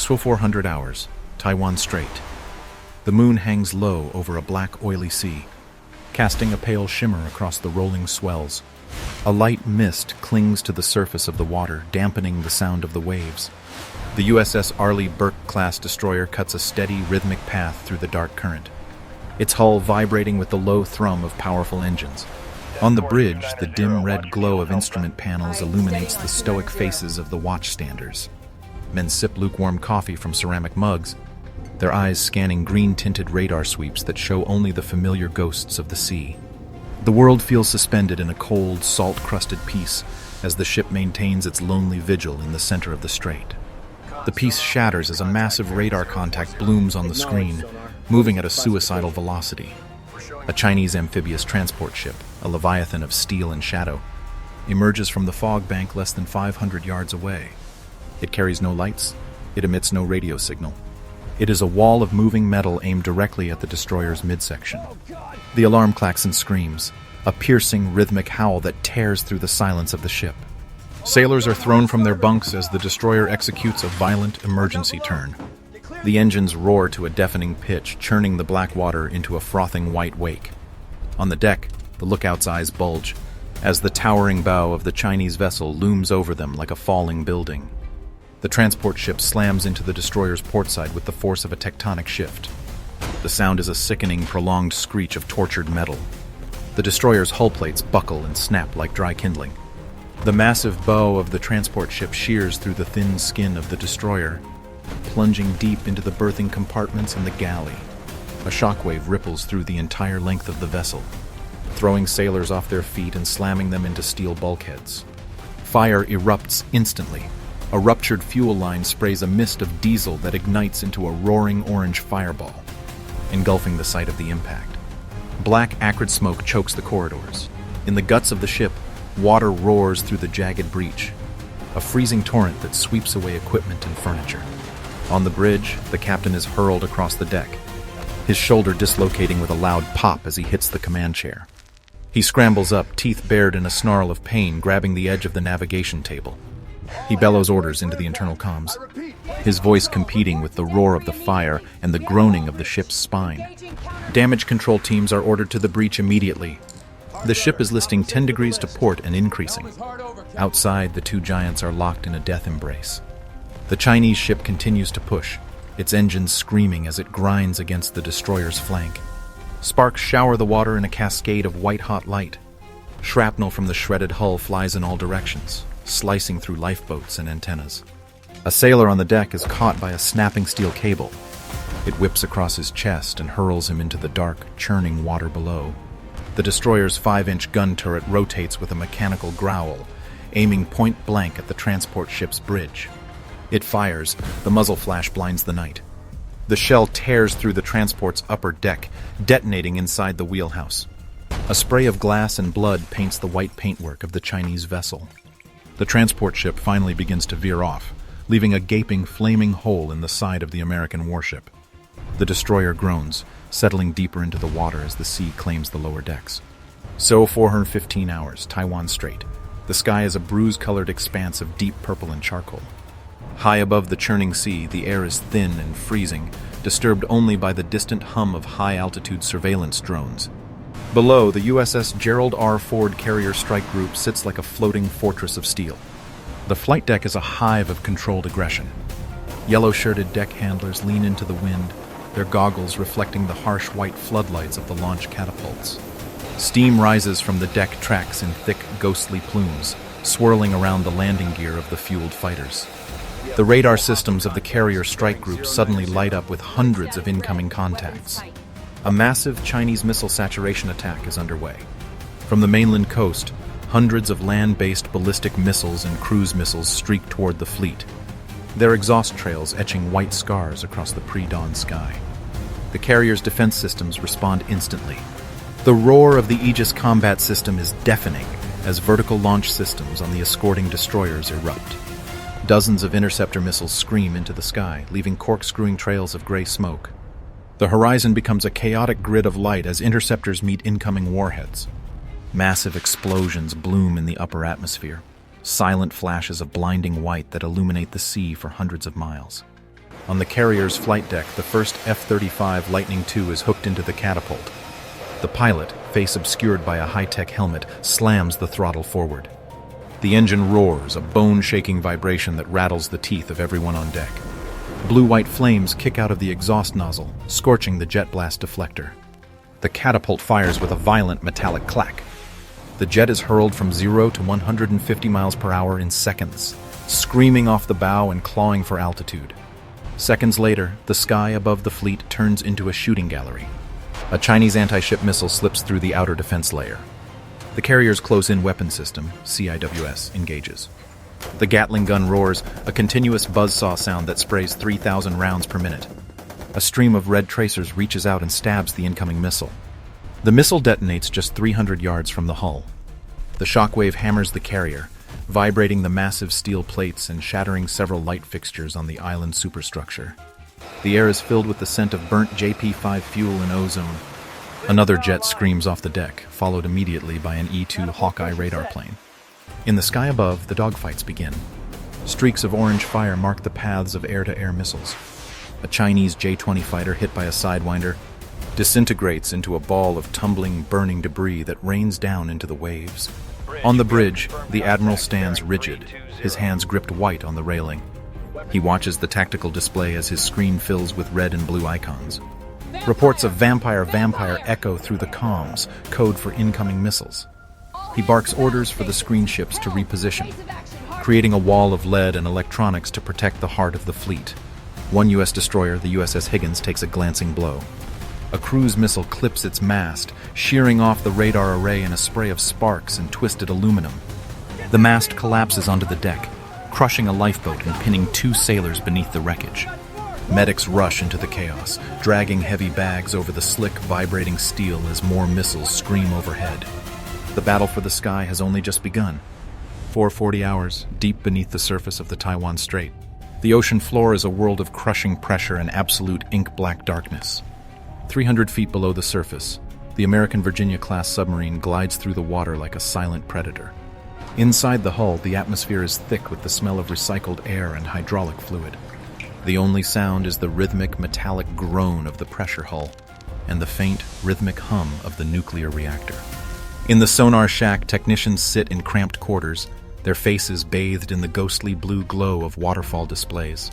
So 400 hours, Taiwan Strait. The moon hangs low over a black, oily sea, casting a pale shimmer across the rolling swells. A light mist clings to the surface of the water, dampening the sound of the waves. The USS Arleigh Burke-class destroyer cuts a steady, rhythmic path through the dark current, its hull vibrating with the low thrum of powerful engines. On the bridge, the dim red glow of instrument panels illuminates the stoic faces of the watchstanders. Men sip lukewarm coffee from ceramic mugs, their eyes scanning green-tinted radar sweeps that show only the familiar ghosts of the sea. The world feels suspended in a cold, salt-crusted peace as the ship maintains its lonely vigil in the center of the strait. The peace shatters as a massive radar contact blooms on the screen, moving at a suicidal velocity. A Chinese amphibious transport ship, a leviathan of steel and shadow, emerges from the fog bank less than 500 yards away. It carries no lights, it emits no radio signal. It is a wall of moving metal aimed directly at the destroyer's midsection. The alarm klaxon screams, a piercing, rhythmic howl that tears through the silence of the ship. Sailors are thrown from their bunks as the destroyer executes a violent emergency turn. The engines roar to a deafening pitch, churning the black water into a frothing white wake. On the deck, the lookout's eyes bulge, as the towering bow of the Chinese vessel looms over them like a falling building. The transport ship slams into the destroyer's portside with the force of a tectonic shift. The sound is a sickening, prolonged screech of tortured metal. The destroyer's hull plates buckle and snap like dry kindling. The massive bow of the transport ship shears through the thin skin of the destroyer, plunging deep into the berthing compartments and the galley. A shockwave ripples through the entire length of the vessel, throwing sailors off their feet and slamming them into steel bulkheads. Fire erupts instantly. A ruptured fuel line sprays a mist of diesel that ignites into a roaring orange fireball, engulfing the site of the impact. Black, acrid smoke chokes the corridors. In the guts of the ship, water roars through the jagged breach, a freezing torrent that sweeps away equipment and furniture. On the bridge, the captain is hurled across the deck, his shoulder dislocating with a loud pop as he hits the command chair. He scrambles up, teeth bared in a snarl of pain, grabbing the edge of the navigation table. He bellows orders into the internal comms, his voice competing with the roar of the fire and the groaning of the ship's spine. Damage control teams are ordered to the breach immediately. The ship is listing 10 degrees to port and increasing. Outside, the two giants are locked in a death embrace. The Chinese ship continues to push, its engines screaming as it grinds against the destroyer's flank. Sparks shower the water in a cascade of white-hot light. Shrapnel from the shredded hull flies in all directions, slicing through lifeboats and antennas. A sailor on the deck is caught by a snapping steel cable. It whips across his chest and hurls him into the dark, churning water below. The destroyer's 5-inch gun turret rotates with a mechanical growl, aiming point-blank at the transport ship's bridge. It fires, the muzzle flash blinds the night. The shell tears through the transport's upper deck, detonating inside the wheelhouse. A spray of glass and blood paints the white paintwork of the Chinese vessel. The transport ship finally begins to veer off, leaving a gaping, flaming hole in the side of the American warship. The destroyer groans, settling deeper into the water as the sea claims the lower decks. So 415 hours, Taiwan Strait. The sky is a bruise-colored expanse of deep purple and charcoal. High above the churning sea, the air is thin and freezing, disturbed only by the distant hum of high-altitude surveillance drones. Below, the USS Gerald R forward carrier strike group sits like a floating fortress of steel. The flight deck is a hive of controlled aggression. Yellow-shirted deck handlers lean into the wind, their goggles reflecting the harsh white floodlights of the launch catapults. Steam rises from the deck tracks in thick, ghostly plumes, swirling around the landing gear of the fueled fighters. The radar systems of the carrier strike group suddenly light up with hundreds of incoming contacts. A massive Chinese missile saturation attack is underway. From the mainland coast, hundreds of land-based ballistic missiles and cruise missiles streak toward the fleet, their exhaust trails etching white scars across the pre-dawn sky. The carrier's defense systems respond instantly. The roar of the Aegis combat system is deafening as vertical launch systems on the escorting destroyers erupt. Dozens of interceptor missiles scream into the sky, leaving corkscrewing trails of gray smoke. The horizon becomes a chaotic grid of light as interceptors meet incoming warheads. Massive explosions bloom in the upper atmosphere, silent flashes of blinding white that illuminate the sea for hundreds of miles. On the carrier's flight deck, the first F-35 Lightning II is hooked into the catapult. The pilot, face obscured by a high-tech helmet, slams the throttle forward. The engine roars, a bone-shaking vibration that rattles the teeth of everyone on deck. Blue-white flames kick out of the exhaust nozzle, scorching the jet blast deflector. The catapult fires with a violent metallic clack. The jet is hurled from 0 to 150 miles per hour in seconds, screaming off the bow and clawing for altitude. Seconds later, the sky above the fleet turns into a shooting gallery. A Chinese anti-ship missile slips through the outer defense layer. The carrier's close-in weapon system, CIWS, engages. The Gatling gun roars, a continuous buzzsaw sound that sprays 3,000 rounds per minute. A stream of red tracers reaches out and stabs the incoming missile. The missile detonates just 300 yards from the hull. The shockwave hammers the carrier, vibrating the massive steel plates and shattering several light fixtures on the island superstructure. The air is filled with the scent of burnt JP-5 fuel and ozone. Another jet screams off the deck, followed immediately by an E-2 Hawkeye radar plane. In the sky above, the dogfights begin. Streaks of orange fire mark the paths of air-to-air missiles. A Chinese J-20 fighter hit by a Sidewinder disintegrates into a ball of tumbling, burning debris that rains down into the waves. On the bridge, the admiral stands rigid, his hands gripped white on the railing. He watches the tactical display as his screen fills with red and blue icons. Reports of vampire echo through the comms, code for incoming missiles. He barks orders for the screen ships to reposition, creating a wall of lead and electronics to protect the heart of the fleet. One U.S. destroyer, the USS Higgins, takes a glancing blow. A cruise missile clips its mast, shearing off the radar array in a spray of sparks and twisted aluminum. The mast collapses onto the deck, crushing a lifeboat and pinning 2 sailors beneath the wreckage. Medics rush into the chaos, dragging heavy bags over the slick, vibrating steel as more missiles scream overhead. The battle for the sky has only just begun. 440 hours, deep beneath the surface of the Taiwan Strait. The ocean floor is a world of crushing pressure and absolute ink-black darkness. 300 feet below the surface, the American Virginia-class submarine glides through the water like a silent predator. Inside the hull, the atmosphere is thick with the smell of recycled air and hydraulic fluid. The only sound is the rhythmic, metallic groan of the pressure hull and the faint, rhythmic hum of the nuclear reactor. In the sonar shack, technicians sit in cramped quarters, their faces bathed in the ghostly blue glow of waterfall displays.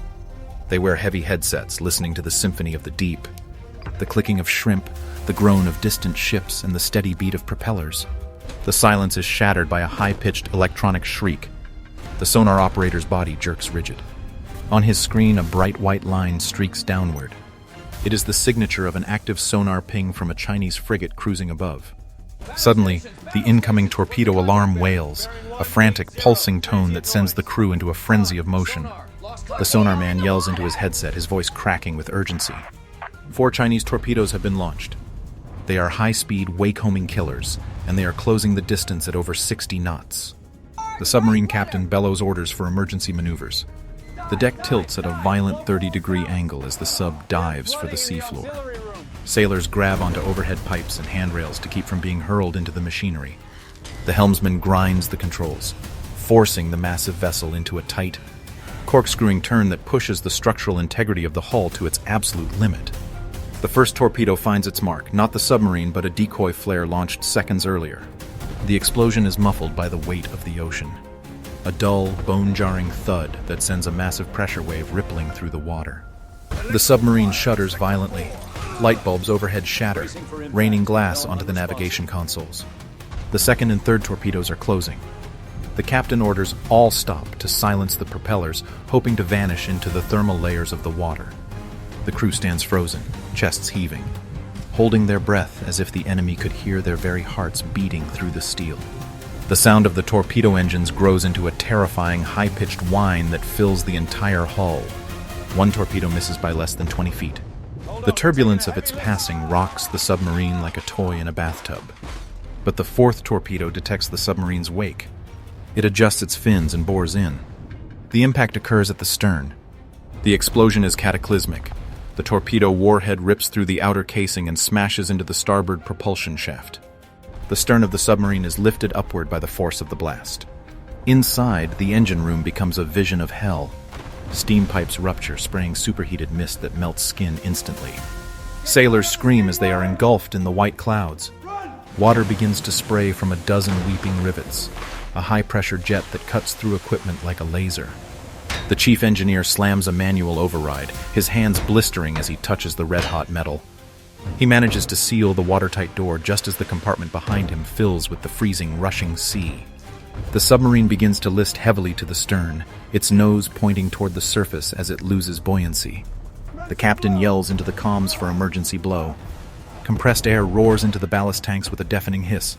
They wear heavy headsets, listening to the symphony of the deep. The clicking of shrimp, the groan of distant ships, and the steady beat of propellers. The silence is shattered by a high-pitched electronic shriek. The sonar operator's body jerks rigid. On his screen, a bright white line streaks downward. It is the signature of an active sonar ping from a Chinese frigate cruising above. Suddenly, the incoming torpedo alarm wails, a frantic, pulsing tone that sends the crew into a frenzy of motion. The sonar man yells into his headset, his voice cracking with urgency. 4 Chinese torpedoes have been launched. They are high-speed, wake-homing killers, and they are closing the distance at over 60 knots. The submarine captain bellows orders for emergency maneuvers. The deck tilts at a violent 30-degree angle as the sub dives for the seafloor. Sailors grab onto overhead pipes and handrails to keep from being hurled into the machinery. The helmsman grinds the controls, forcing the massive vessel into a tight, corkscrewing turn that pushes the structural integrity of the hull to its absolute limit. The first torpedo finds its mark, not the submarine, but a decoy flare launched seconds earlier. The explosion is muffled by the weight of the ocean. A dull, bone-jarring thud that sends a massive pressure wave rippling through the water. The submarine shudders violently. Light bulbs overhead shatter, raining glass onto the navigation consoles. The second and third torpedoes are closing. The captain orders all stop to silence the propellers, hoping to vanish into the thermal layers of the water. The crew stands frozen, chests heaving, holding their breath as if the enemy could hear their very hearts beating through the steel. The sound of the torpedo engines grows into a terrifying, high-pitched whine that fills the entire hull. One torpedo misses by less than 20 feet. The turbulence of its passing rocks the submarine like a toy in a bathtub. But the fourth torpedo detects the submarine's wake. It adjusts its fins and bores in. The impact occurs at the stern. The explosion is cataclysmic. The torpedo warhead rips through the outer casing and smashes into the starboard propulsion shaft. The stern of the submarine is lifted upward by the force of the blast. Inside, the engine room becomes a vision of hell. Steam pipes rupture, spraying superheated mist that melts skin instantly. Sailors scream as they are engulfed in the white clouds. Water begins to spray from a dozen weeping rivets, a high-pressure jet that cuts through equipment like a laser. The chief engineer slams a manual override, his hands blistering as he touches the red-hot metal. He manages to seal the watertight door just as the compartment behind him fills with the freezing, rushing sea. The submarine begins to list heavily to the stern, its nose pointing toward the surface as it loses buoyancy. The captain yells into the comms for emergency blow. Compressed air roars into the ballast tanks with a deafening hiss,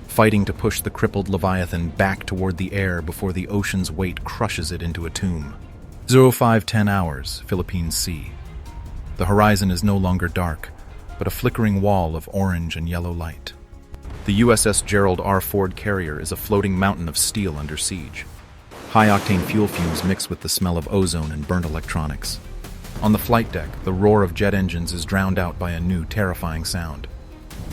fighting to push the crippled Leviathan back toward the air before the ocean's weight crushes it into a tomb. 0510 hours, Philippines Sea. The horizon is no longer dark, but a flickering wall of orange and yellow light. The USS Gerald R Ford carrier is a floating mountain of steel under siege. High-octane fuel fumes mix with the smell of ozone and burnt electronics. On the flight deck, the roar of jet engines is drowned out by a new, terrifying sound.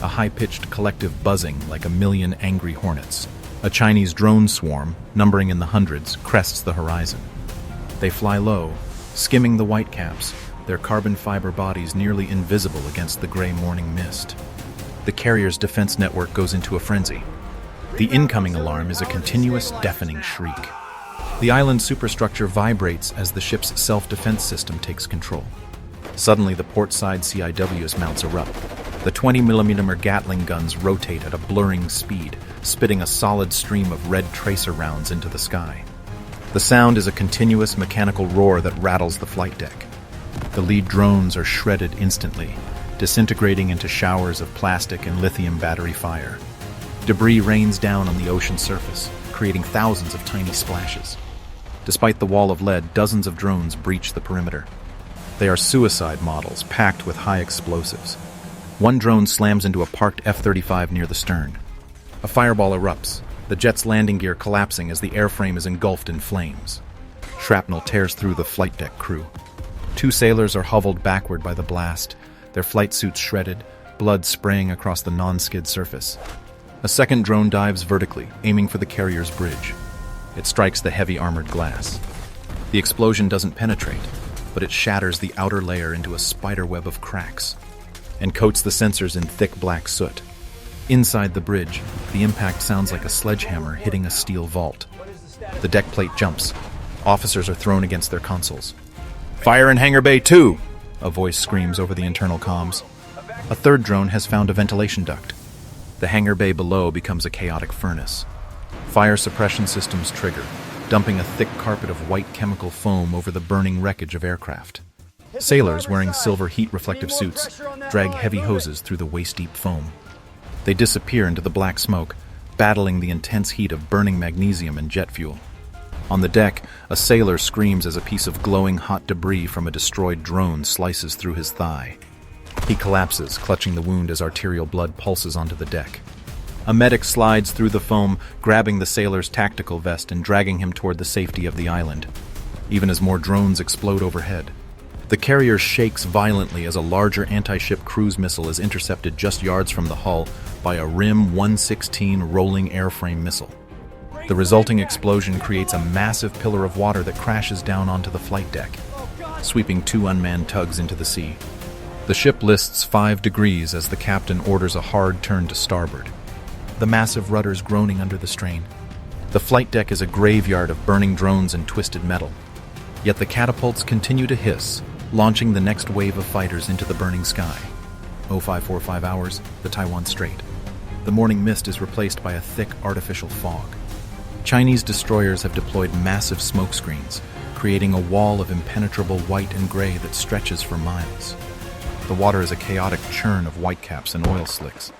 A high-pitched collective buzzing like a million angry hornets. A Chinese drone swarm, numbering in the hundreds, crests the horizon. They fly low, skimming the whitecaps, their carbon fiber bodies nearly invisible against the gray morning mist. The carrier's defense network goes into a frenzy. The incoming alarm is a continuous, deafening shriek. The island superstructure vibrates as the ship's self-defense system takes control. Suddenly, the port-side CIWS mounts erupt. The 20mm Gatling guns rotate at a blurring speed, spitting a solid stream of red tracer rounds into the sky. The sound is a continuous mechanical roar that rattles the flight deck. The lead drones are shredded instantly, disintegrating into showers of plastic and lithium battery fire. Debris rains down on the ocean surface, creating thousands of tiny splashes. Despite the wall of lead, dozens of drones breach the perimeter. They are suicide models packed with high explosives. One drone slams into a parked F-35 near the stern. A fireball erupts, the jet's landing gear collapsing as the airframe is engulfed in flames. Shrapnel tears through the flight deck crew. 2 sailors are hurled backward by the blast, their flight suits shredded, blood spraying across the non-skid surface. A second drone dives vertically, aiming for the carrier's bridge. It strikes the heavy armored glass. The explosion doesn't penetrate, but it shatters the outer layer into a spiderweb of cracks and coats the sensors in thick black soot. Inside the bridge, the impact sounds like a sledgehammer hitting a steel vault. The deck plate jumps. Officers are thrown against their consoles. "Fire in Hangar Bay 2!" a voice screams over the internal comms. A third drone has found a ventilation duct. The hangar bay below becomes a chaotic furnace. Fire suppression systems trigger, dumping a thick carpet of white chemical foam over the burning wreckage of aircraft. Sailors wearing silver heat-reflective suits drag heavy hoses through the waist-deep foam. They disappear into the black smoke, battling the intense heat of burning magnesium and jet fuel. On the deck, a sailor screams as a piece of glowing hot debris from a destroyed drone slices through his thigh. He collapses, clutching the wound as arterial blood pulses onto the deck. A medic slides through the foam, grabbing the sailor's tactical vest and dragging him toward the safety of the island, even as more drones explode overhead. The carrier shakes violently as a larger anti-ship cruise missile is intercepted just yards from the hull by a RIM 116 rolling airframe missile. The resulting explosion creates a massive pillar of water that crashes down onto the flight deck, sweeping 2 unmanned tugs into the sea. The ship lists 5 degrees as the captain orders a hard turn to starboard, the massive rudders groaning under the strain. The flight deck is a graveyard of burning drones and twisted metal. Yet the catapults continue to hiss, launching the next wave of fighters into the burning sky. 0545 hours, the Taiwan Strait. The morning mist is replaced by a thick artificial fog. Chinese destroyers have deployed massive smoke screens, creating a wall of impenetrable white and gray that stretches for miles. The water is a chaotic churn of whitecaps and oil slicks.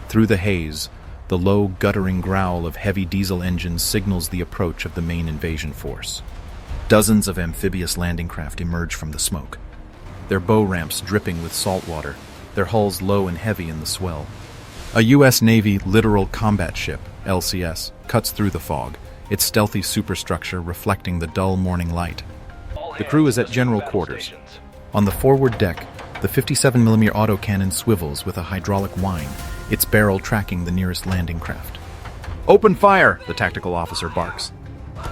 Through the haze, the low, guttering growl of heavy diesel engines signals the approach of the main invasion force. Dozens of amphibious landing craft emerge from the smoke, their bow ramps dripping with salt water, their hulls low and heavy in the swell. A U.S. Navy littoral combat ship, LCS, cuts through the fog, its stealthy superstructure reflecting the dull morning light. The crew is at general quarters. On the forward deck, the 57mm autocannon swivels with a hydraulic whine, its barrel tracking the nearest landing craft. "Open fire!" the tactical officer barks.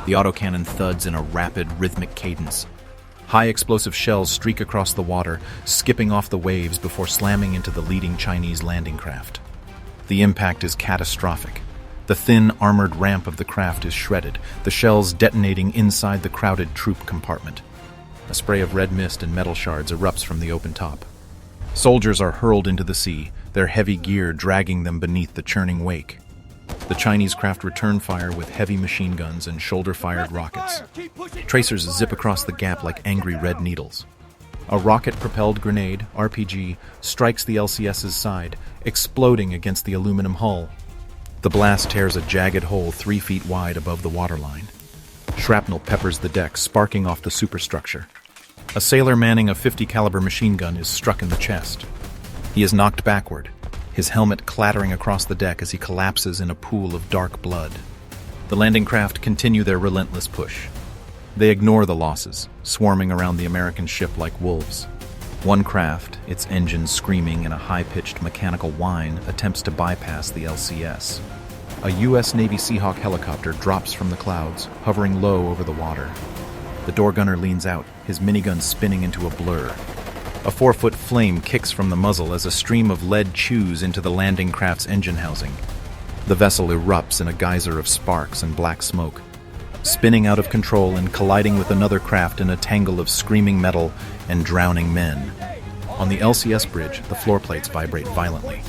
The autocannon thuds in a rapid, rhythmic cadence, High explosive shells streak across the water, skipping off the waves before slamming into the leading Chinese landing craft. The impact is catastrophic. The thin, armored ramp of the craft is shredded, the shells detonating inside the crowded troop compartment. A spray of red mist and metal shards erupts from the open top. Soldiers are hurled into the sea, their heavy gear dragging them beneath the churning wake. The Chinese craft return fire with heavy machine guns and shoulder-fired rockets. Tracers zip across the gap like angry red needles. A rocket-propelled grenade, RPG, strikes the LCS's side, exploding against the aluminum hull. The blast tears a jagged hole 3 feet wide above the waterline. Shrapnel peppers the deck, sparking off the superstructure. A sailor manning a .50 caliber machine gun is struck in the chest. He is knocked backward, his helmet clattering across the deck as he collapses in a pool of dark blood. The landing craft continue their relentless push. They ignore the losses, swarming around the American ship like wolves. One craft, its engines screaming in a high-pitched mechanical whine, attempts to bypass the LCS. A U.S. Navy Seahawk helicopter drops from the clouds, hovering low over the water. The door gunner leans out, his minigun spinning into a blur. A 4-foot flame kicks from the muzzle as a stream of lead chews into the landing craft's engine housing. The vessel erupts in a geyser of sparks and black smoke, spinning out of control and colliding with another craft in a tangle of screaming metal and drowning men. On the LCS bridge, the floor plates vibrate violently.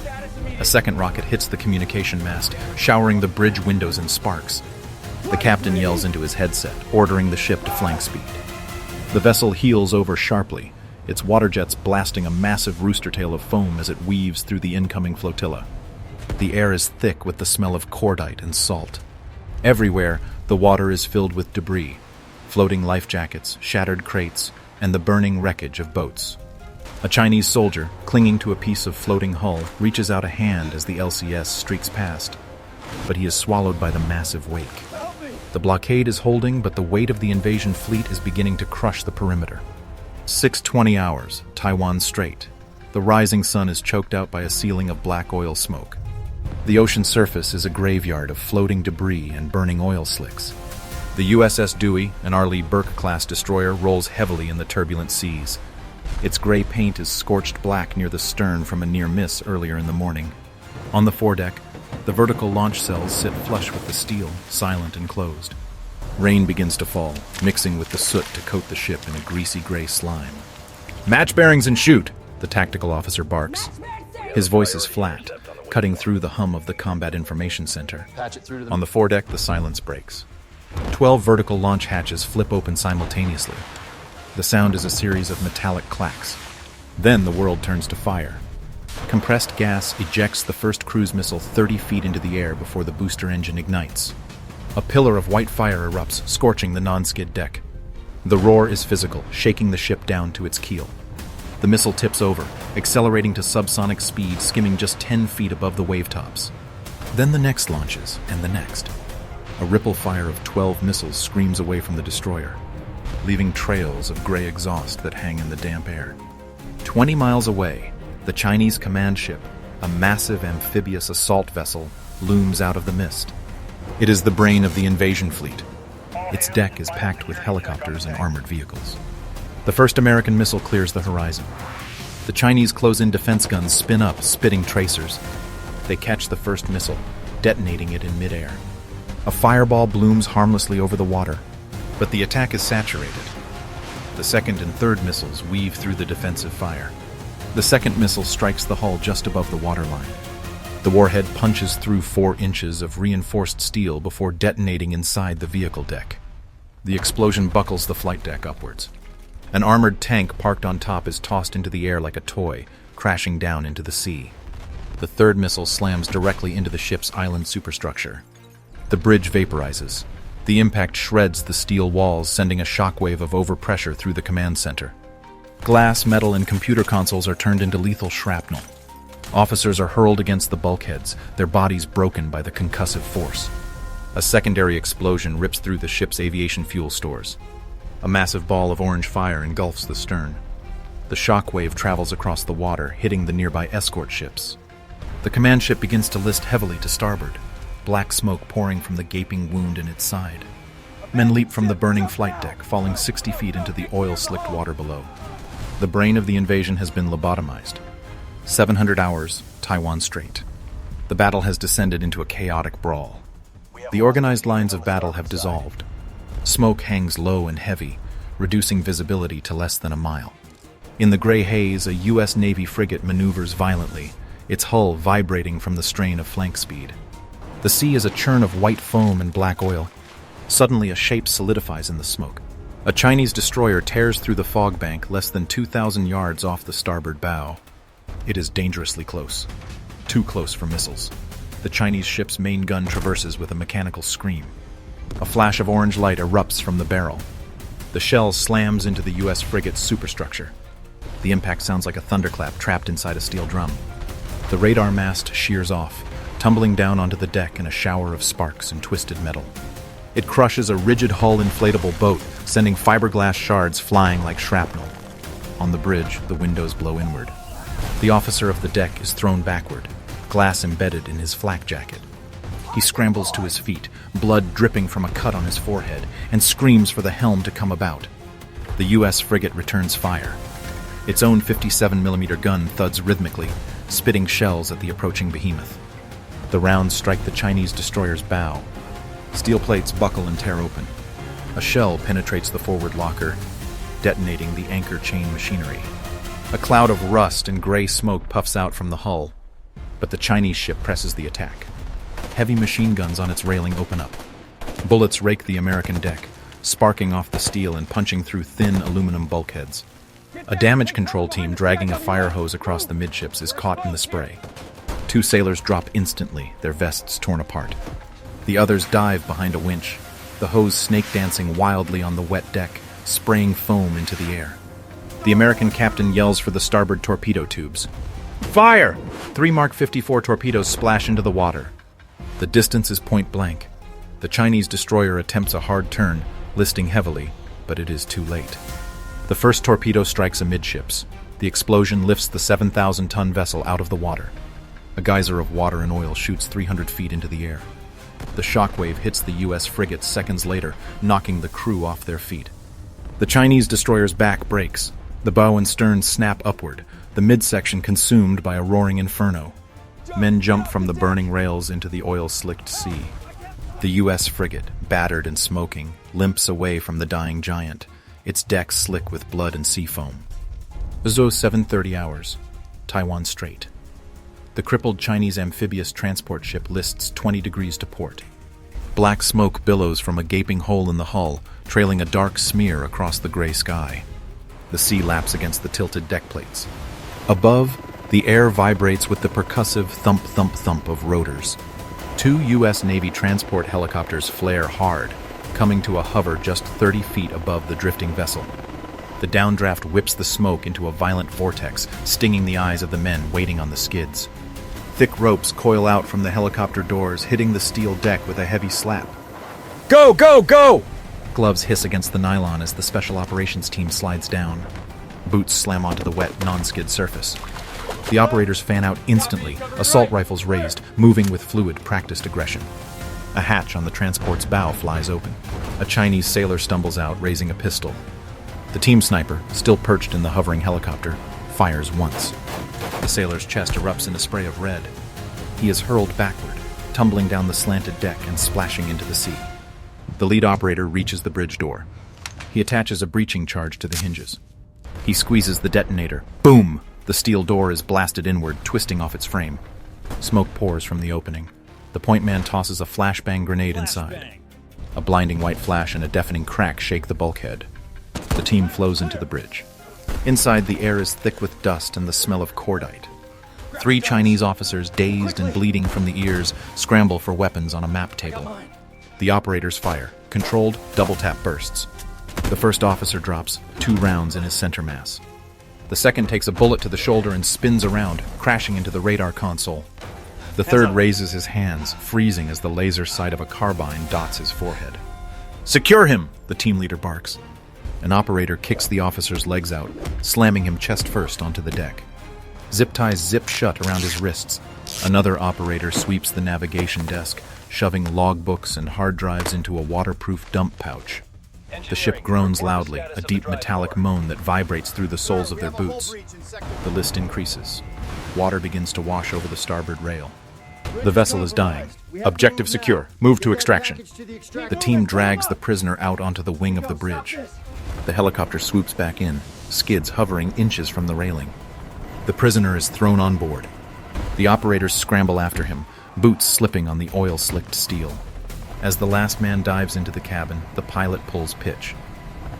A second rocket hits the communication mast, showering the bridge windows in sparks. The captain yells into his headset, ordering the ship to flank speed. The vessel heels over sharply, its water jets blasting a massive rooster tail of foam as it weaves through the incoming flotilla. The air is thick with the smell of cordite and salt. Everywhere, the water is filled with debris, floating life jackets, shattered crates, and the burning wreckage of boats. A Chinese soldier, clinging to a piece of floating hull, reaches out a hand as the LCS streaks past, but he is swallowed by the massive wake. The blockade is holding, but the weight of the invasion fleet is beginning to crush the perimeter. 6:20 hours, Taiwan Strait. The rising sun is choked out by a ceiling of black oil smoke. The ocean surface is a graveyard of floating debris and burning oil slicks. The USS Dewey, an R. Lee Burke-class destroyer, rolls heavily in the turbulent seas. Its gray paint is scorched black near the stern from a near miss earlier in the morning. On the foredeck, the vertical launch cells sit flush with the steel, silent and closed. Rain begins to fall, mixing with the soot to coat the ship in a greasy gray slime. "Match bearings and shoot!" the tactical officer barks. His voice is flat, cutting through the hum of the Combat Information Center. On the foredeck, the silence breaks. 12 vertical launch hatches flip open simultaneously. The sound is a series of metallic clacks. Then the world turns to fire. Compressed gas ejects the first cruise missile 30 feet into the air before the booster engine ignites. A pillar of white fire erupts, scorching the non-skid deck. The roar is physical, shaking the ship down to its keel. The missile tips over, accelerating to subsonic speed, skimming just 10 feet above the wavetops. Then the next launches, and the next. A ripple fire of 12 missiles screams away from the destroyer, leaving trails of gray exhaust that hang in the damp air. 20 miles away, the Chinese command ship, a massive amphibious assault vessel, looms out of the mist. It is the brain of the invasion fleet. Its deck is packed with helicopters and armored vehicles. The first American missile clears the horizon. The Chinese close-in defense guns spin up, spitting tracers. They catch the first missile, detonating it in midair. A fireball blooms harmlessly over the water, but the attack is saturated. The second and third missiles weave through the defensive fire. The second missile strikes the hull just above the waterline. The warhead punches through 4 inches of reinforced steel before detonating inside the vehicle deck. The explosion buckles the flight deck upwards. An armored tank parked on top is tossed into the air like a toy, crashing down into the sea. The third missile slams directly into the ship's island superstructure. The bridge vaporizes. The impact shreds the steel walls, sending a shockwave of overpressure through the command center. Glass, metal, and computer consoles are turned into lethal shrapnel. Officers are hurled against the bulkheads, their bodies broken by the concussive force. A secondary explosion rips through the ship's aviation fuel stores. A massive ball of orange fire engulfs the stern. The shockwave travels across the water, hitting the nearby escort ships. The command ship begins to list heavily to starboard, black smoke pouring from the gaping wound in its side. Men leap from the burning flight deck, falling 60 feet into the oil-slicked water below. The brain of the invasion has been lobotomized. 700 hours, Taiwan Strait. The battle has descended into a chaotic brawl. The organized lines of battle have dissolved. Smoke hangs low and heavy, reducing visibility to less than a mile. In the gray haze, a U.S. Navy frigate maneuvers violently, its hull vibrating from the strain of flank speed. The sea is a churn of white foam and black oil. Suddenly, a shape solidifies in the smoke. A Chinese destroyer tears through the fog bank less than 2,000 yards off the starboard bow. It is dangerously close. Too close for missiles. The Chinese ship's main gun traverses with a mechanical scream. A flash of orange light erupts from the barrel. The shell slams into the U.S. frigate's superstructure. The impact sounds like a thunderclap trapped inside a steel drum. The radar mast shears off, tumbling down onto the deck in a shower of sparks and twisted metal. It crushes a rigid hull inflatable boat, sending fiberglass shards flying like shrapnel. On the bridge, the windows blow inward. The officer of the deck is thrown backward, glass embedded in his flak jacket. He scrambles to his feet, blood dripping from a cut on his forehead, and screams for the helm to come about. The U.S. frigate returns fire. Its own 57mm gun thuds rhythmically, spitting shells at the approaching behemoth. The rounds strike the Chinese destroyer's bow. Steel plates buckle and tear open. A shell penetrates the forward locker, detonating the anchor chain machinery. A cloud of rust and gray smoke puffs out from the hull, but the Chinese ship presses the attack. Heavy machine guns on its railing open up. Bullets rake the American deck, sparking off the steel and punching through thin aluminum bulkheads. A damage control team dragging a fire hose across the midships is caught in the spray. 2 sailors drop instantly, their vests torn apart. The others dive behind a winch, the hose snake dancing wildly on the wet deck, spraying foam into the air. The American captain yells for the starboard torpedo tubes. Fire! 3 Mark 54 torpedoes splash into the water. The distance is point blank. The Chinese destroyer attempts a hard turn, listing heavily, but it is too late. The first torpedo strikes amidships. The explosion lifts the 7,000-ton vessel out of the water. A geyser of water and oil shoots 300 feet into the air. The shockwave hits the U.S. frigate seconds later, knocking the crew off their feet. The Chinese destroyer's back breaks. The bow and stern snap upward, the midsection consumed by a roaring inferno. Men jump from the burning rails into the oil-slicked sea. The U.S. frigate, battered and smoking, limps away from the dying giant, its deck slick with blood and sea foam. Zo 7:30 hours, Taiwan Strait. The crippled Chinese amphibious transport ship lists 20 degrees to port. Black smoke billows from a gaping hole in the hull, trailing a dark smear across the gray sky. The sea laps against the tilted deck plates. Above, the air vibrates with the percussive thump-thump-thump of rotors. 2 U.S. Navy transport helicopters flare hard, coming to a hover just 30 feet above the drifting vessel. The downdraft whips the smoke into a violent vortex, stinging the eyes of the men waiting on the skids. Thick ropes coil out from the helicopter doors, hitting the steel deck with a heavy slap. Go, go, go! Gloves hiss against the nylon as the special operations team slides down. Boots slam onto the wet, non-skid surface. The operators fan out instantly, assault rifles raised, moving with fluid, practiced aggression. A hatch on the transport's bow flies open. A Chinese sailor stumbles out, raising a pistol. The team sniper, still perched in the hovering helicopter, fires once. The sailor's chest erupts in a spray of red. He is hurled backward, tumbling down the slanted deck and splashing into the sea. The lead operator reaches the bridge door. He attaches a breaching charge to the hinges. He squeezes the detonator. Boom! The steel door is blasted inward, twisting off its frame. Smoke pours from the opening. The point man tosses a flashbang grenade inside. A blinding white flash and a deafening crack shake the bulkhead. The team flows into the bridge. Inside, the air is thick with dust and the smell of cordite. 3 Chinese officers, dazed and bleeding from the ears, scramble for weapons on a map table. The operators fire. Controlled, double-tap bursts. The first officer drops, 2 rounds in his center mass. The second takes a bullet to the shoulder and spins around, crashing into the radar console. The third raises his hands, freezing as the laser sight of a carbine dots his forehead. Secure him, the team leader barks. An operator kicks the officer's legs out, slamming him chest first onto the deck. Zip ties zip shut around his wrists. Another operator sweeps the navigation desk, shoving logbooks and hard drives into a waterproof dump pouch. The ship groans loudly, a deep metallic moan that vibrates through the soles of their boots. The list increases. Water begins to wash over the starboard rail. The vessel is dying. Objective secure. Move to extraction. The team drags the prisoner out onto the wing of the bridge. The helicopter swoops back in, skids hovering inches from the railing. The prisoner is thrown on board. The operators scramble after him, boots slipping on the oil-slicked steel. As the last man dives into the cabin, the pilot pulls pitch.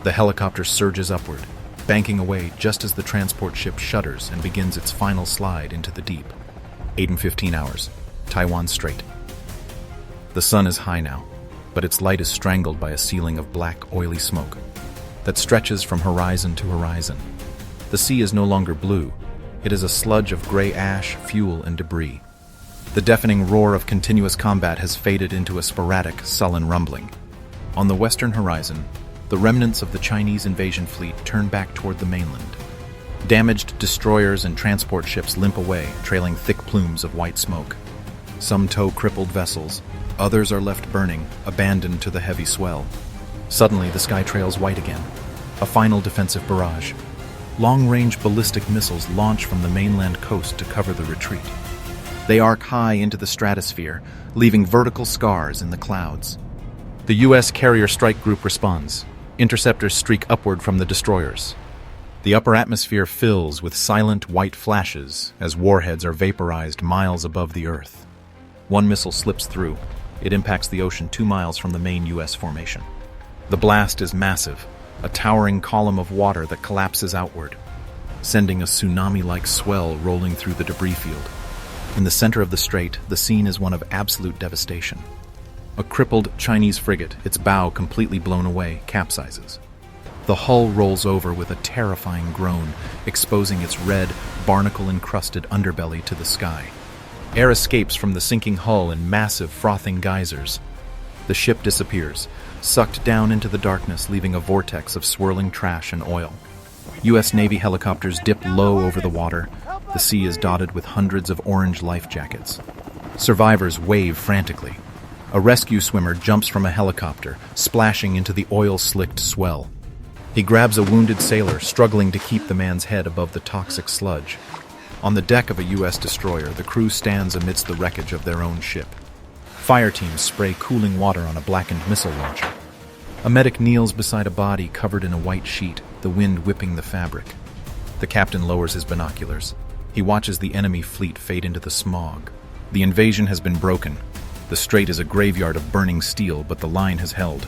The helicopter surges upward, banking away just as the transport ship shudders and begins its final slide into the deep. 8:15 hours, Taiwan Strait. The sun is high now, but its light is strangled by a ceiling of black, oily smoke that stretches from horizon to horizon. The sea is no longer blue. It is a sludge of gray ash, fuel, and debris. The deafening roar of continuous combat has faded into a sporadic, sullen rumbling. On the western horizon, the remnants of the Chinese invasion fleet turn back toward the mainland. Damaged destroyers and transport ships limp away, trailing thick plumes of white smoke. Some tow crippled vessels, others are left burning, abandoned to the heavy swell. Suddenly, the sky trails white again. A final defensive barrage. Long-range ballistic missiles launch from the mainland coast to cover the retreat. They arc high into the stratosphere, leaving vertical scars in the clouds. The U.S. Carrier Strike Group responds. Interceptors streak upward from the destroyers. The upper atmosphere fills with silent white flashes as warheads are vaporized miles above the Earth. One missile slips through. It impacts the ocean 2 miles from the main U.S. formation. The blast is massive, a towering column of water that collapses outward, sending a tsunami-like swell rolling through the debris field. In the center of the strait, the scene is one of absolute devastation. A crippled Chinese frigate, its bow completely blown away, capsizes. The hull rolls over with a terrifying groan, exposing its red, barnacle-encrusted underbelly to the sky. Air escapes from the sinking hull in massive, frothing geysers. The ship disappears, sucked down into the darkness, leaving a vortex of swirling trash and oil. U.S. Navy helicopters dip low over the water. The sea is dotted with hundreds of orange life jackets. Survivors wave frantically. A rescue swimmer jumps from a helicopter, splashing into the oil-slicked swell. He grabs a wounded sailor, struggling to keep the man's head above the toxic sludge. On the deck of a U.S. destroyer, the crew stands amidst the wreckage of their own ship. Fire teams spray cooling water on a blackened missile launcher. A medic kneels beside a body covered in a white sheet, the wind whipping the fabric. The captain lowers his binoculars. He watches the enemy fleet fade into the smog. The invasion has been broken. The strait is a graveyard of burning steel, but the line has held.